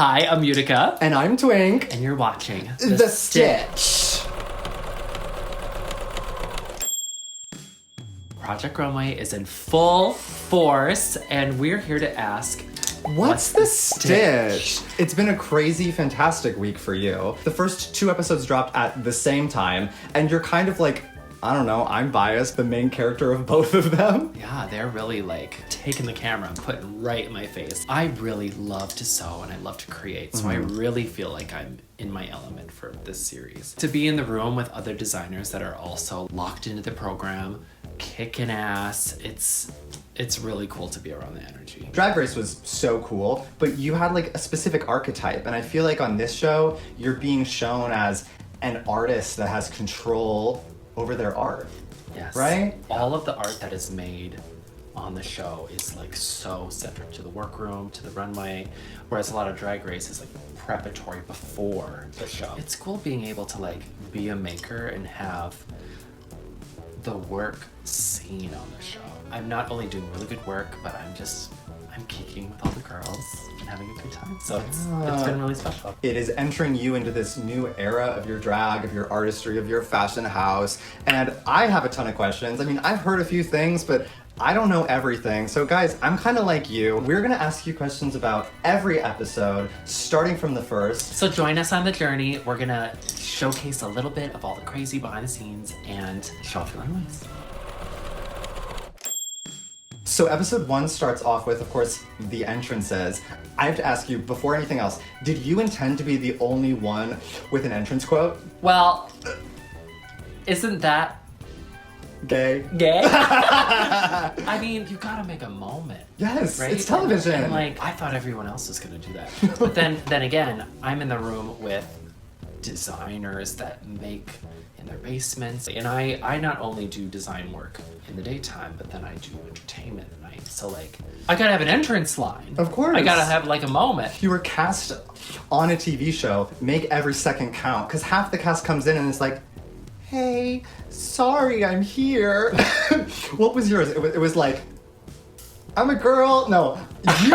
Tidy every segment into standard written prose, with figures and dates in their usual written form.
Hi, I'm Utica. And I'm Twink. And you're watching The Stitch. Project Runway is in full force, and we're here to ask, What's the Stitch? It's been a crazy, fantastic week for you. The first 2 episodes dropped at the same time, and you're kind of like, I don't know, I'm biased, the main character of both of them. Yeah, they're really like taking the camera and putting it right in my face. I really love to sew and I love to create, so I really feel like I'm in my element for this series. To be in the room with other designers that are also locked into the program, kicking ass, it's really cool to be around the energy. Drag Race was so cool, but you had like a specific archetype, and I feel like on this show, you're being shown as an artist that has control over their art. Yes. Right? All of the art that is made on the show is like so centered to the workroom, to the runway, whereas a lot of Drag Race is like preparatory before the show. It's cool being able to like be a maker and have the work seen on the show. I'm not only doing really good work, but I'm kicking with all the girls and having a good time. So it's been really special. It is entering you into this new era of your drag, of your artistry, of your fashion house. And I have a ton of questions. I mean, I've heard a few things, but I don't know everything. So guys, I'm kind of like you. We're gonna ask you questions about every episode, starting from the first. So join us on the journey. We're gonna showcase a little bit of all the crazy behind the scenes and show off your runways. So episode 1 starts off with, of course, the entrances. I have to ask you, before anything else, did you intend to be the only one with an entrance quote? Well, isn't that Gay? I mean, you gotta make a moment. Yes, right? it's television. And like, I thought everyone else was gonna do that. But then again, I'm in the room with designers that make in their basements. And I not only do design work in the daytime, but then I do entertainment at night. So like, I gotta have an entrance line. Of course. I gotta have like a moment. You were cast on a TV show, make every second count, because half the cast comes in and it's like, hey, sorry, I'm here. What was yours? It was like, I'm a girl. No. I'm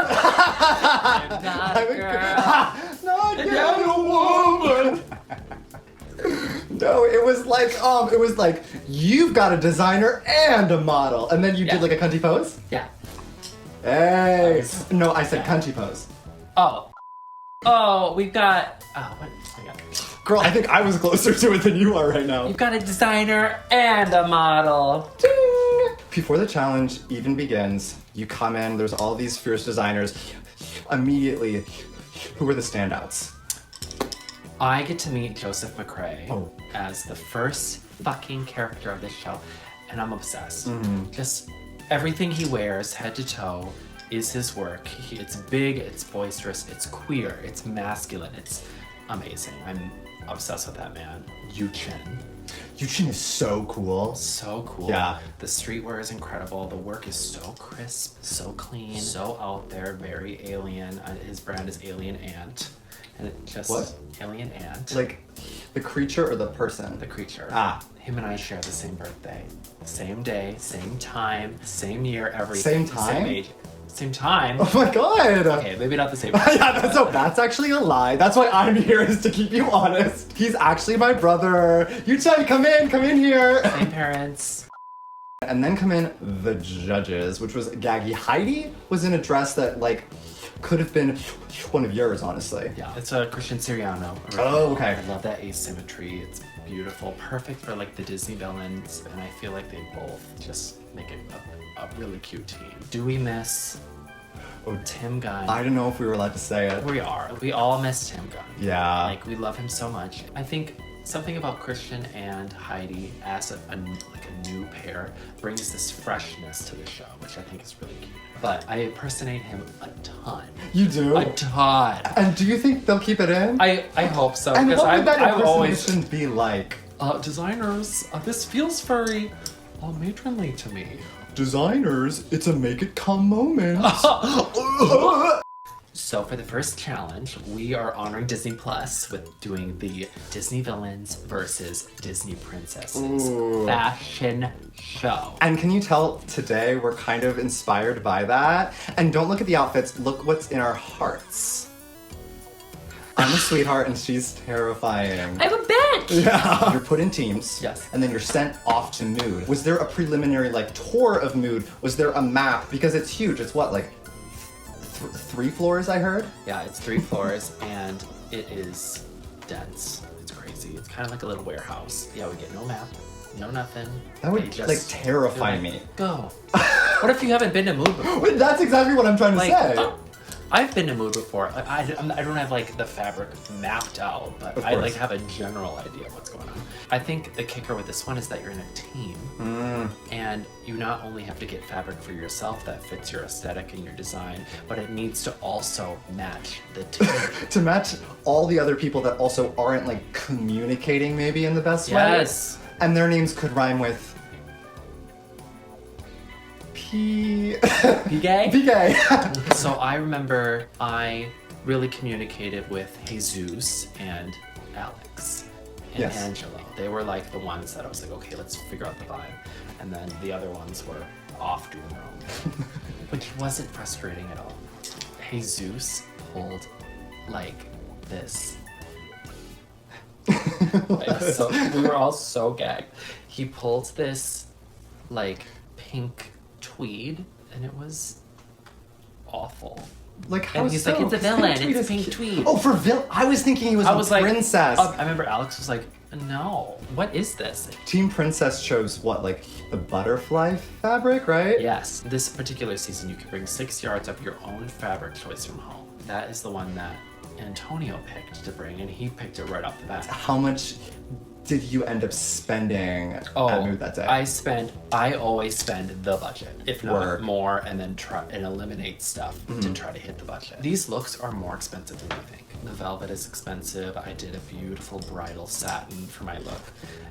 not a girl. Not yet a woman. No, it was like, you've got a designer and a model. And then you did like a cunty pose? Yeah. Hey. No, I said cunty pose. Oh, we've got, what? I got it. Girl, I think I was closer to it than you are right now. You've got a designer and a model. Ding! Before the challenge even begins, you come in, there's all these fierce designers. Immediately, who are the standouts? I get to meet Joseph McCrae as the first fucking character of this show, and I'm obsessed. Just everything he wears, head to toe, is his work. It's big, it's boisterous, it's queer, it's masculine, it's amazing. I'm obsessed with that man. Yuchin. Yuchin is so cool. So cool. Yeah. The streetwear is incredible. The work is so crisp, so clean, so out there, very alien. His brand is Alien Ant. And it just... What? Alien Ant. Like, the creature or the person? The creature. Ah. Him and I share the same birthday. Same day, same time, same year, everything. Same time? Same age. Same time. Oh my god! Okay, maybe not the same time. Yeah, that's actually a lie. That's why I'm here, is to keep you honest. He's actually my brother. Yuchin, come in here. Same parents. And then come in the judges, which was Gaggy. Heidi was in a dress that, like, could have been one of yours, honestly. Yeah, it's a Christian Siriano. Oh, okay. I love that asymmetry. It's beautiful. Perfect for, like, the Disney villains. And I feel like they both just make it a really cute team. Do we miss Tim Gunn? I don't know if we were allowed to say it. We are. We all miss Tim Gunn. Yeah. Like, we love him so much. I think something about Christian and Heidi as a new pair brings this freshness to the show, which I think is really cute. But I impersonate him a ton. You do? A ton. And do you think they'll keep it in? I hope so. And because what would that I've always impersonation be like? Designers, this feels very matronly to me. Designers, it's a make it come moment. So for the first challenge, we are honoring Disney Plus with doing the Disney villains versus Disney princesses fashion show. And can you tell today we're kind of inspired by that? And don't look at the outfits, look what's in our hearts. I'm a sweetheart and she's terrifying. I'm a bitch! Yeah. You're put in teams. Yes. And then you're sent off to Mood. Was there a preliminary like tour of Mood? Was there a map? Because it's huge. It's what, like 3 floors, I heard? Yeah, it's 3 floors and it is dense. It's crazy. It's kind of like a little warehouse. Yeah, we get no map, no nothing. That would They just- like terrify they're like, me. Go. What if you haven't been to Mood before? Wait, that's exactly what I'm trying to Like, say. I've been to Mood before. I don't have like the fabric mapped out, but Of I like course. have a general idea of what's going on. I think the kicker with this one is that you're in a team, and you not only have to get fabric for yourself that fits your aesthetic and your design, but it needs to also match the team. To match all the other people that also aren't like communicating maybe in the best way. Yes. And their names could rhyme with P. Be gay? Be gay. So I remember I really communicated with Jesus and Alex and Yes. Angelo. They were like the ones that I was like, okay, let's figure out the vibe. And then the other ones were off doing their own thing. Which wasn't frustrating at all. Jesus pulled like this. So, we were all so gagged. He pulled this like pink tweed and it was awful. Like how And he's so? like, it's a 'Cause villain, tweed it's is pink cute. tweed. Oh, for villain? I was thinking he was I a was like, princess. I remember Alex was like, no, what is this? Team Princess chose what, like the butterfly fabric, right? Yes, this particular season you can bring 6 yards of your own fabric choice from home. That is the one that Antonio picked to bring, and he picked it right off the bat. How much did you end up spending at Mood that day? I always spend the budget, if not Word. more, and then try and eliminate stuff to try to hit the budget. These looks are more expensive than you think. The velvet is expensive. I did a beautiful bridal satin for my look.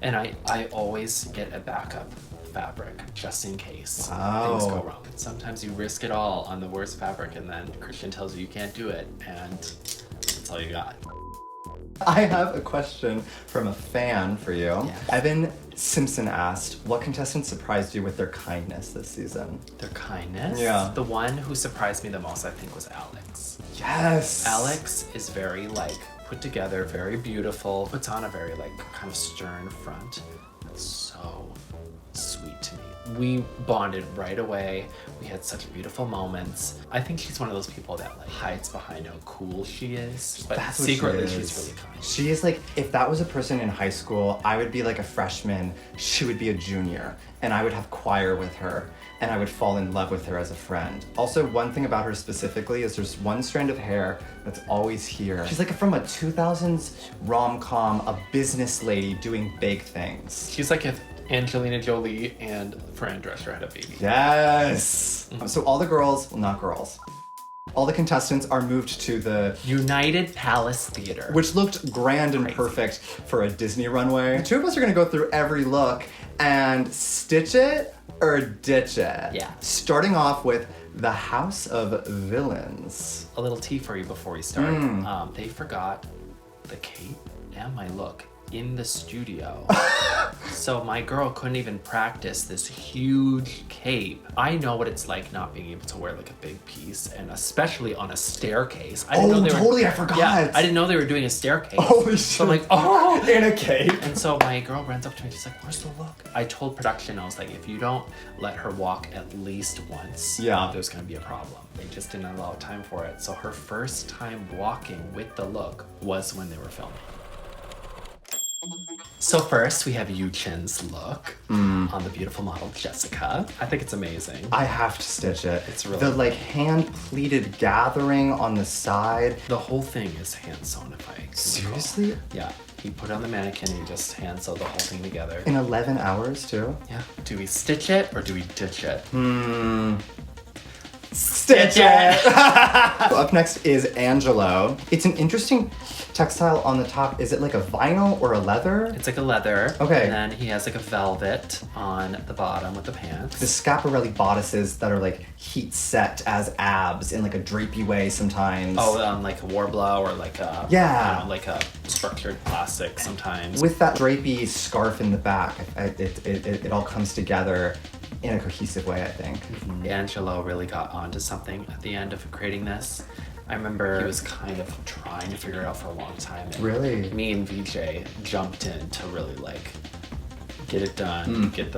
And I always get a backup fabric just in case things go wrong. Sometimes you risk it all on the worst fabric and then Christian tells you can't do it and that's all you got. I have a question from a fan for you. Yeah. Evan Simpson asked, what contestant surprised you with their kindness this season? Their kindness? Yeah. The one who surprised me the most I think was Alex. Yes! Alex is very like put together, very beautiful, puts on a very like kind of stern front. That's so sweet to me. We bonded right away. We had such beautiful moments. I think she's one of those people that like hides behind how cool she is, but That's what she secretly is. she's really kind. She is like, if that was a person in high school, I would be like a freshman, she would be a junior, and I would have choir with her, and I would fall in love with her as a friend. Also, one thing about her specifically is there's one strand of hair that's always here. She's like from a 2000s rom-com, a business lady doing big things. She's like if Angelina Jolie and Fran Drescher had a baby. Yes! So all the girls, well, not girls, all the contestants are moved to the United Palace Theater. which looked grand and perfect for a Disney runway. The two of us are gonna go through every look and stitch it or ditch it. Yeah. Starting off with the House of Villains. A little tea for you before we start. They forgot the cape and my look in the studio. So my girl couldn't even practice this huge cape. I know what it's like not being able to wear like a big piece, and especially on a staircase. I didn't know they were, totally, I forgot. Yeah, I didn't know they were doing a staircase. Holy So I'm shit. like, oh! In a cape. And so my girl runs up to me, she's like, where's the look? I told production, I was like, if you don't let her walk at least once, Yeah. there's gonna be a problem. They just didn't allow time for it. So her first time walking with the look was when they were filming. So first we have Yu Chin's look on the beautiful model Jessica. I think it's amazing. I have to stitch it. It's really the like hand pleated gathering on the side. The whole thing is hand sewn if I can recall. Seriously? Yeah. He put it on the mannequin and he just hand sewed the whole thing together. In 11 hours too? Yeah. Do we stitch it or do we ditch it? Stitch it! Up next is Angelo. It's an interesting textile on the top. Is it like a vinyl or a leather? It's like a leather. Okay. And then he has like a velvet on the bottom with the pants. The Schiaparelli bodices that are like heat set as abs in like a drapey way sometimes. Oh, on like a warbler or like a Yeah. I don't know, like a structured plastic sometimes. With that drapey scarf in the back, it all comes together in a cohesive way, I think. Angelo really got onto something at the end of creating this. I remember he was kind of trying to figure it out for a long time. And Really? me and VJ jumped in to really like get it done, get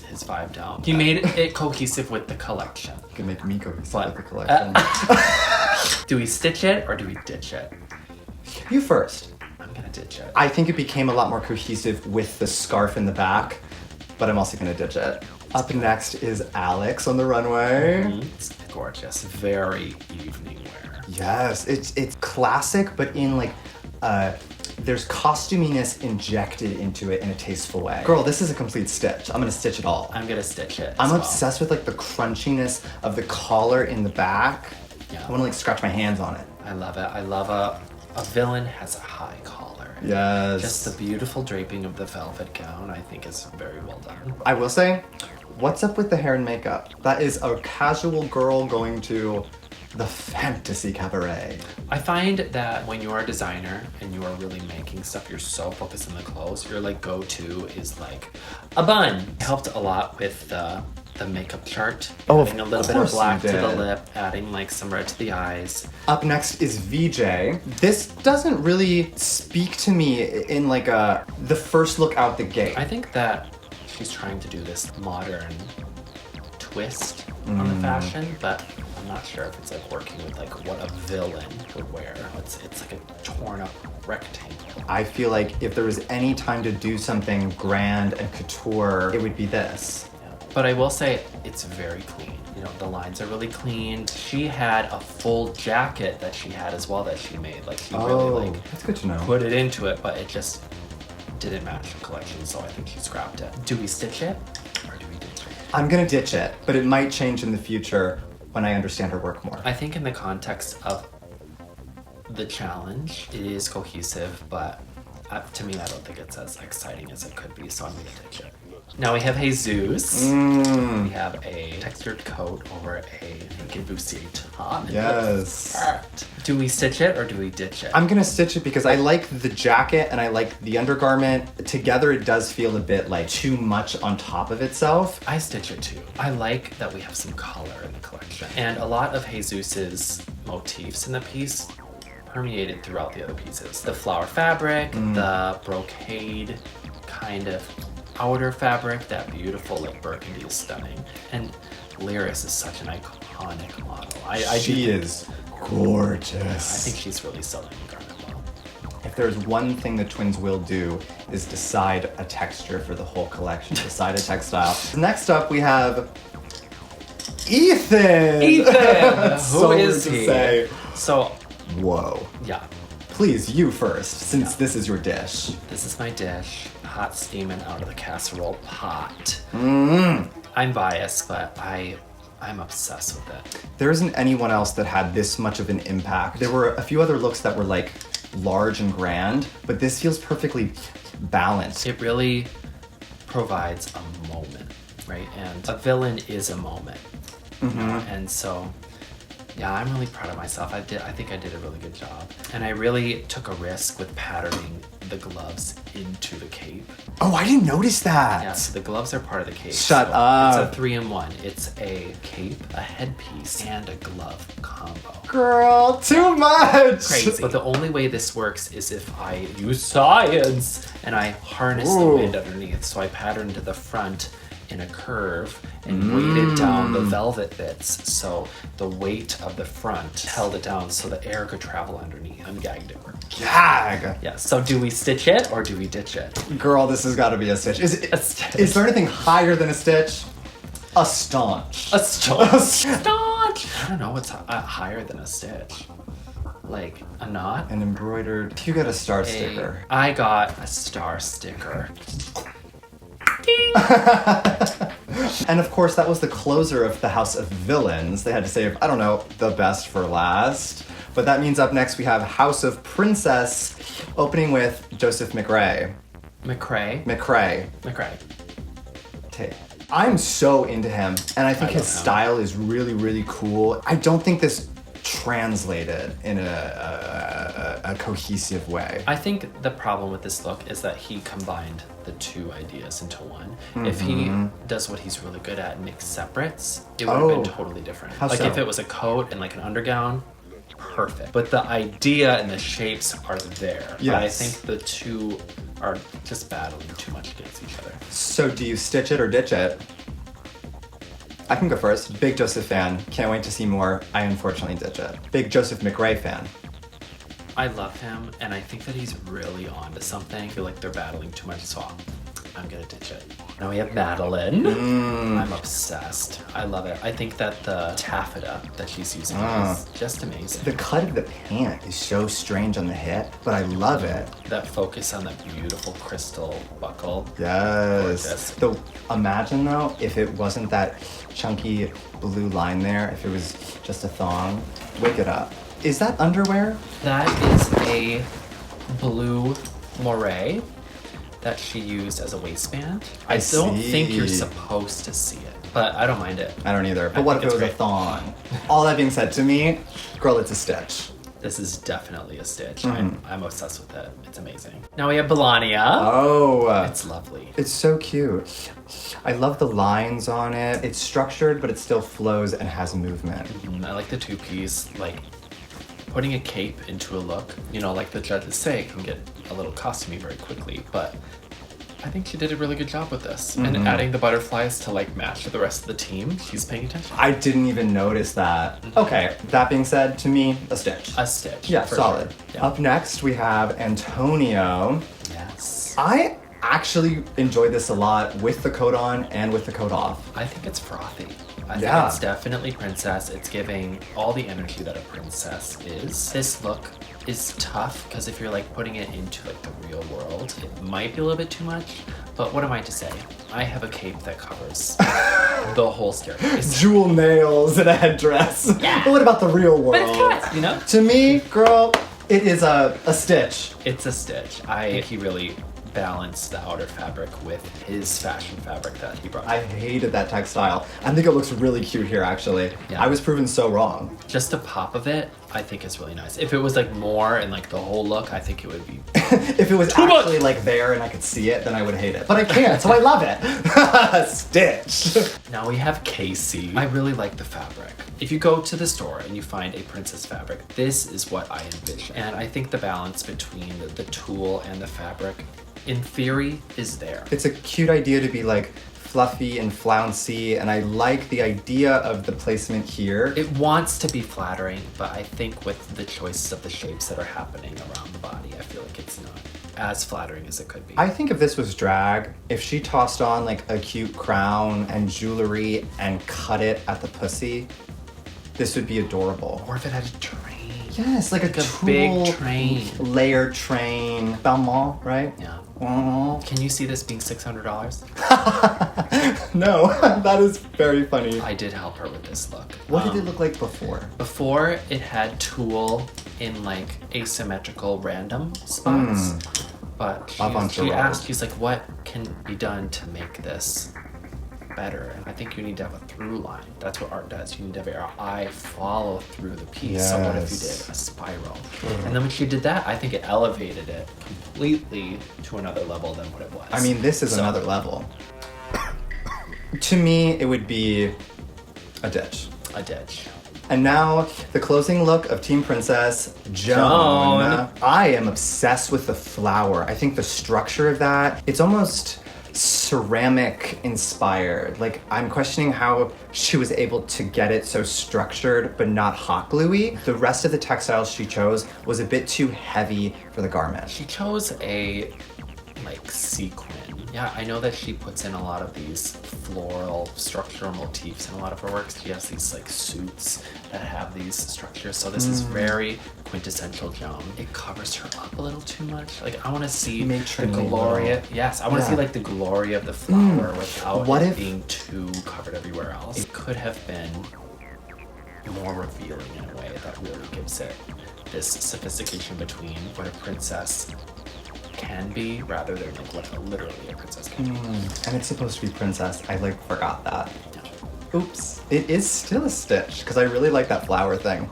his vibe down. He made it cohesive with the collection. You can make me cohesive But- with the collection. Do we stitch it or do we ditch it? You first. I'm gonna ditch it. I think it became a lot more cohesive with the scarf in the back, but I'm also gonna ditch it. Up next is Alex on the runway. It's gorgeous, very evening wear. Yes, it's classic, but in like, there's costuminess injected into it in a tasteful way. Girl, this is a complete stitch. I'm gonna stitch it all. I'm gonna stitch it. I'm as well. obsessed with like the crunchiness of the collar in the back. Yeah. I wanna like scratch my hands on it. I love it. I love a villain has a high collar. Yes. Just the beautiful draping of the velvet gown, I think, is very well done. I will say, what's up with the hair and makeup? That is a casual girl going to the fantasy cabaret. I find that when you're a designer and you are really making stuff, you're so focused on the clothes. Your like go-to is like a bun. It helped a lot with the makeup chart. Oh, adding a little of bit of course you black to the did. lip, adding like some red to the eyes. Up next is VJ. This doesn't really speak to me in like the first look out the gate. I think that she's trying to do this modern twist on the fashion, but I'm not sure if it's like working with like what a villain would wear. It's like a torn up rectangle. I feel like if there was any time to do something grand and couture, it would be this. Yeah. But I will say it's very clean. You know, the lines are really clean. She had a full jacket that she had as well that she made. Like she really like that's good to know. put it into it, but it just didn't match the collection, so I think she scrapped it. Do we stitch it or do we ditch it? I'm gonna ditch it, but it might change in the future when I understand her work more. I think in the context of the challenge, it is cohesive, but to me, I don't think it's as exciting as it could be, so I'm gonna ditch it. Now we have Jesus. We have a textured coat over a naked bustier top. It Yes. looks perfect. Do we stitch it or do we ditch it? I'm gonna stitch it because I like the jacket and I like the undergarment. Together it does feel a bit like too much on top of itself. I stitch it too. I like that we have some color in the collection. And a lot of Jesus's motifs in the piece permeated throughout the other pieces. The flower fabric, the brocade kind of outer fabric, that beautiful like burgundy is stunning. And Lyris is such an iconic model. She is gorgeous. I think she's really selling the garment well. If there's one thing the twins will do is decide a texture for the whole collection, decide a textile. Next up we have Ethan! Ethan! So Who is weird to he? say. So, Whoa. yeah, Please, you first, since this is your dish. this is my dish. Hot steaming out of the casserole pot. I'm biased, but I'm obsessed with it. There isn't anyone else that had this much of an impact. There were a few other looks that were like large and grand, but this feels perfectly balanced. It really provides a moment, right? And a villain is a moment. You know? And so, yeah, I'm really proud of myself. I think I did a really good job. And I really took a risk with patterning the gloves into the cape. Oh, I didn't notice that. Yeah, so the gloves are part of the cape. Shut So up. It's a 3-in-1. It's a cape, a headpiece, and a glove combo. Girl, too much. Crazy. But the only way this works is if I use science and I harness the Ooh. wind underneath. So I patterned the front in a curve and weighted down the velvet bits, so the weight of the front held it down so the air could travel underneath. I'm gagged it worked. Gag. Yeah, so do we stitch it or do we ditch it? Girl, this has got to be a stitch. A stitch. Is there anything higher than a stitch? A staunch. A staunch. Staunch! I don't know what's higher than a stitch. Like a knot? An embroidered. You got a star sticker. I got a star sticker. And of course, that was the closer of the House of Villains. They had to save, I don't know, the best for last. But that means up next we have House of Princess, opening with Joseph McRae. McRae. McRae. I'm so into him, and I think I his love him. style is really, really cool. I don't think this translated in a cohesive way. I think the problem with this look is that he combined the two ideas into one. If he does what he's really good at and makes separates, it would have been totally different. How Like so? if it was a coat and like an undergown, perfect. But the idea and the shapes are there. Yes. But I think the two are just battling too much against each other. So do you stitch it or ditch it? I can go first. Big Joseph fan. Can't wait to see more. I unfortunately ditch it. Big Joseph McRae fan. I love him, and I think that he's really onto something. I feel like they're battling too much, so I'm gonna ditch it. Now we have Madeline. I'm obsessed. I love it. I think that the taffeta that she's using is just amazing. The cut of the pant is so strange on the hip, but I love it. That focus on that beautiful crystal buckle. Yes. Though, imagine though, if it wasn't that chunky blue line there, if it was just a thong, wake it up. Is that underwear? That is a blue moire that she used as a waistband. I don't think you're supposed to see it, but I don't mind it. I don't either. But what if it was a thong? All that being said, to me, girl, it's a stitch. This is definitely a stitch. I'm obsessed with it. It's amazing. Now we have Belania. Oh. It's lovely. It's so cute. I love the lines on it. It's structured, but it still flows and has movement. I like the two-piece, like putting a cape into a look, you know, like the judges say, can get a little costumey very quickly, but I think she did a really good job with this. And adding the butterflies to like match to the rest of the team, she's paying attention. I didn't even notice that. Okay, that being said, to me, a stitch. A stitch. Yeah, for solid. Sure. Yeah. Up next, we have Antonio. Yes. I actually enjoyed this a lot with the coat on and with the coat off. I think it's frothy. I think Yeah. it's definitely princess. It's giving all the energy that a princess is. This look is tough because if you're like putting it into like the real world, it might be a little bit too much. But what am I to say? I have a cape that covers the whole staircase. Jewel nails and a headdress. Yeah. But what about the real world? But it's cats, you know? To me, girl, it is a stitch. It's a stitch. I think he really balanced the outer fabric with his fashion fabric that he brought. I hated that textile. I think it looks really cute here, actually. Yeah. I was proven so wrong. Just the pop of it, I think is really nice. If it was like more and like the whole look, I think it would be. If it was actually like there and I could see it, then I would hate it. But I can't, so I love it. Stitch. Now we have Casey. I really like the fabric. If you go to the store and you find a princess fabric, this is what I envision. And I think the balance between the tulle and the fabric, in theory, is there. It's a cute idea to be like fluffy and flouncy, and I like the idea of the placement here. It wants to be flattering, but I think with the choices of the shapes that are happening around the body, I feel like it's not as flattering as it could be. I think if this was drag, if she tossed on like a cute crown and jewelry and cut it at the pussy, this would be adorable. Or if it had a train. Yes, like a big tulle train. layered train. Balmain, right? Yeah. Oh. Can you see this being $600? No, that is very funny. I did help her with this look. What did it look like before? Before, it had tulle in like asymmetrical random spots. But she asked, she's like, what can be done to make this better? And I think you need to have a through line. That's what art does. You need to have your eye follow through the piece. So what if you did a spiral? And then when she did that, I think it elevated it completely to another level than what it was. I mean, this is another level. To me, it would be a ditch. A ditch. And now, the closing look of Team Princess, Joan. I am obsessed with the flower. I think the structure of that, it's almost ceramic inspired. Like, I'm questioning how she was able to get it so structured but not hot gluey. The rest of the textiles she chose was a bit too heavy for the garment. She chose a like sequin. Yeah, I know that she puts in a lot of these floral structural motifs in a lot of her works. She has these like suits that have these structures. So this is very quintessential Joan. It covers her up a little too much. Like I want to see the glory. Yes, I want to see like the glory of the flower without it being too covered everywhere else. It could have been more revealing in a way that really gives it this sophistication between what a princess can be rather than like what literally a princess can be. And it's supposed to be princess. I like forgot that. Oops. It is still a stitch because I really like that flower thing.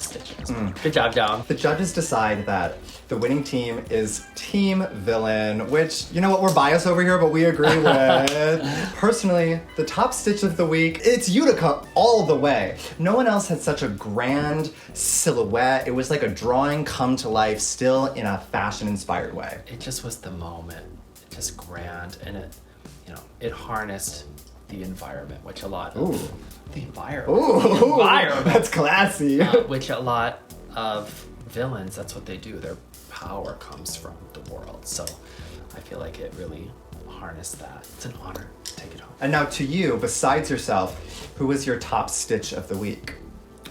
stitches. Good job, Dom. The judges decide that the winning team is Team Villain, which, you know what, we're biased over here, but we agree with. Personally, the top stitch of the week, it's Utica all the way. No one else had such a grand silhouette. It was like a drawing come to life, still in a fashion-inspired way. It just was the moment. Just grand, and it, you know, it harnessed the environment, which a lot of... Ooh. The environment. Ooh, The environment. that's classy. Which a lot of villains, that's what they do. Their power comes from the world. So I feel like it really harnessed that. It's an honor. Take it home. And now to you, besides yourself, who was your top stitch of the week?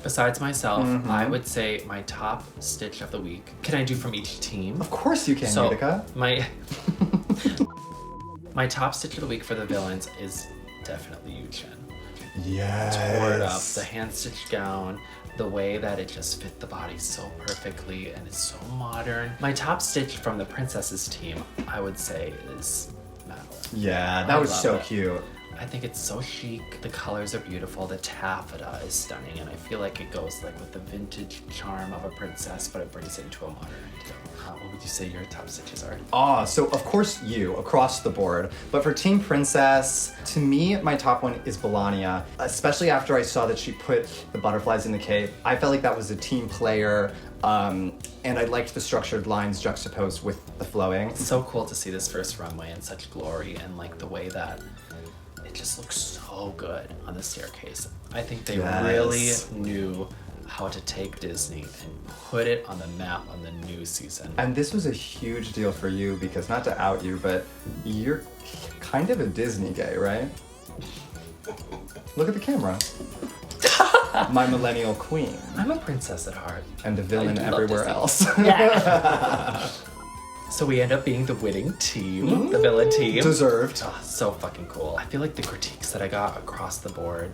Besides myself, I would say my top stitch of the week. Can I do from each team? Of course you can, So Utica. my top stitch of the week for the villains is definitely Yu-Chin. Yes. Tore it up. The hand-stitched gown, the way that it just fit the body so perfectly, and it's so modern. My top stitch from the princesses team, I would say, is Madeline. Yeah, that I was love so it. cute. I think it's so chic. The colors are beautiful. The taffeta is stunning, and I feel like it goes like with the vintage charm of a princess, but it brings it into a modern idea. What would you say your top stitches are? So of course you, across the board. But for Team Princess, to me, my top one is Belania. Especially after I saw that she put the butterflies in the cape. I felt like that was a team player, and I liked the structured lines juxtaposed with the flowing. It's so cool to see this first runway in such glory, and like the way that it just looks so good on the staircase. I think they really knew how to take Disney and put it on the map on the new season. And this was a huge deal for you because, not to out you, but you're kind of a Disney gay, right? Look at the camera. My millennial queen. I'm a princess at heart. And a villain I do love everywhere Disney. else. Yeah. So we end up being the winning team, the villain team. Deserved. Oh, so fucking cool. I feel like the critiques that I got across the board,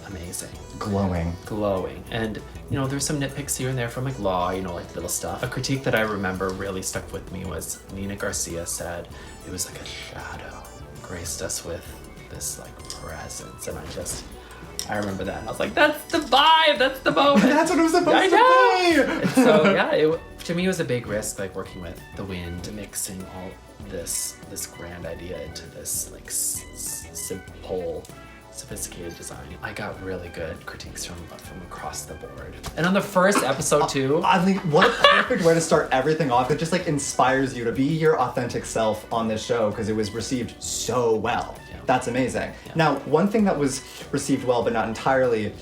amazing. Glowing. Glowing. And, you know, there's some nitpicks here and there from like Law, you know, like little stuff. A critique that I remember really stuck with me was Nina Garcia said it was like a shadow graced us with this like presence. And I remember that. And I was like, that's the vibe, that's the moment. That's what it was supposed I to know. be. And so yeah, to me it was a big risk, like working with the wind, mixing all this grand idea into this like simple, sophisticated design. I got really good critiques from across the board. And on the first episode too. Oddly, what a perfect way to start everything off. It just like inspires you to be your authentic self on this show because it was received so well. Yeah. That's amazing. Yeah. Now, one thing that was received well, but not entirely,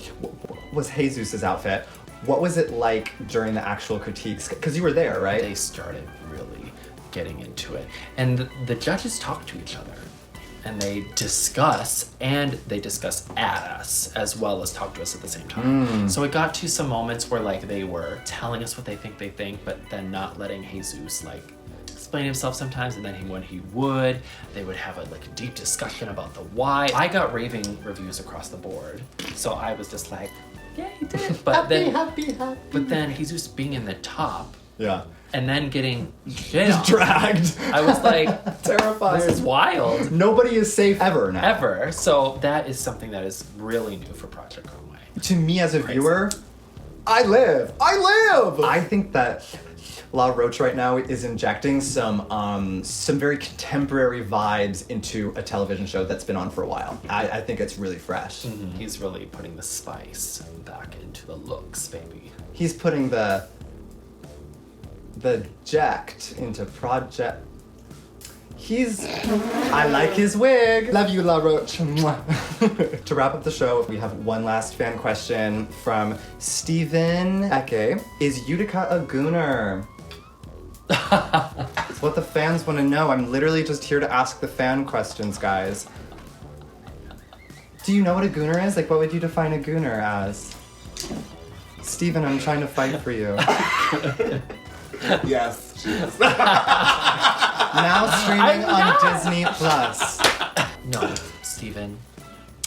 was Jesus's outfit. What was it like during the actual critiques? Because you were there, right? They started really getting into it. And the judges talk to each other. And they discuss at us as well as talk to us at the same time. So it got to some moments where like they were telling us what they think, but then not letting Jesus like explain himself sometimes. And then when he would, they would have a deep discussion about the why. I got raving reviews across the board. So I was just like, yeah, he did. But happy. But then Jesus being in the top Yeah. and then getting shit on. Dragged. I was like, Terrified. this is wild. Nobody is safe ever now. Ever. So that is something that is really new for Project Runway. To me as a viewer, I live. I think that La Roche right now is injecting some very contemporary vibes into a television show that's been on for a while. I think it's really fresh. He's really putting the spice back into the looks, baby. He's putting the Jacked into Project. I like his wig. Love you, La Roche. Mwah. To wrap up the show, we have one last fan question from Steven Eke. Is Utica a gooner? It's what the fans want to know. I'm literally just here to ask the fan questions, guys. Do you know what a gooner is? Like, what would you define a gooner as? Steven, I'm trying to fight for you. Yes, she is. Now streaming on Disney Plus. No, Steven,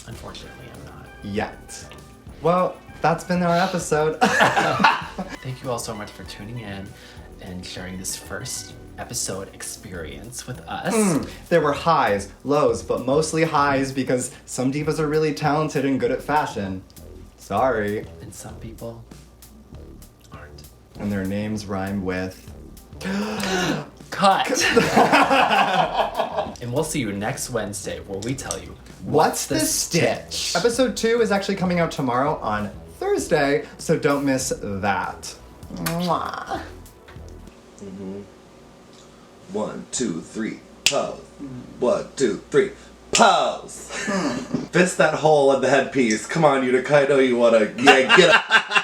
unfortunately, I'm not. Yet. Well, that's been our episode. Thank you all so much for tuning in and sharing this first episode experience with us. There were highs, lows, but mostly highs because some divas are really talented and good at fashion. Sorry. And some people And their names rhyme with... Cut! And we'll see you next Wednesday where we tell you What's the Stitch? Episode 2 is actually coming out tomorrow on Thursday, so don't miss that. Mwah. 1, 2, 3, pose. 1, 2, 3, pose. Fist that hole in the headpiece. Come on, Utica. I know you wanna. Yeah, get up.